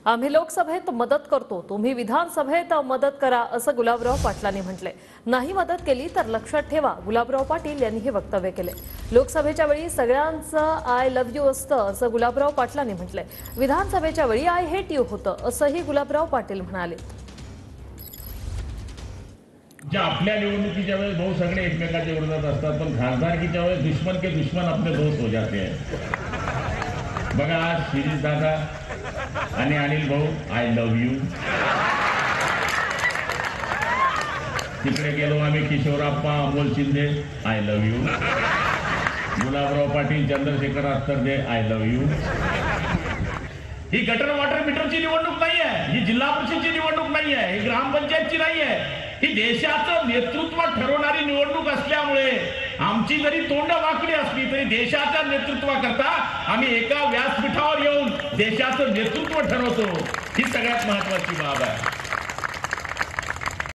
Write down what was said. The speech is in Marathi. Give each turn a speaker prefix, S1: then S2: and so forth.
S1: आम्ही लोकसभेत मदत करतो, तुम्ही विधानसभेत मदत करा असं गुलाबराव पाटलांनी म्हटले। नाही मदत केली तर लक्षात ठेवा, गुलाबराव पाटील यांनी हे वक्तव्य केले। लोकसभेच्या वेळी सगळ्यांचं आय लव्ह यू असतं असं गुलाबराव पाटलांनी म्हटले। विधानसभेच्या वेळी आय हेट यू होतं असंही गुलाबराव पाटील म्हणाले।
S2: आपल्या निवडणुकीच्या वेळेस भाऊ सगळे एकमेकांच्या विरोधात असतात, पण खासदारकीच्या वेळेस दुश्मन के दुश्मन अपने दोस्त हो जाते हैं। बघा आज शिरीष दादा आणि अनिल भाऊ आय लव्ह यू, तिकडे गेलो आम्ही Kishorappa Amol Shinde I love you, Gulabrao Patil Chandrashekhar Attarde I love you. ही गटर वॉटर मीटरची निवडणूक नाही आहे, ही जिल्हा परिषदची निवडणूक नाही आहे, ही ग्रामपंचायतची नाही आहे, ही देशाचं नेतृत्व ठरवणारी निवडणूक असल्यामुळे आमची जरी तोंड वाकडी असली तरी देशाच्या नेतृत्वाकरता आम्ही एका व्यासपीठावर येऊन देशाचं नेतृत्व ठरवतो, ही सगळ्यात महत्त्वाची बाब आहे।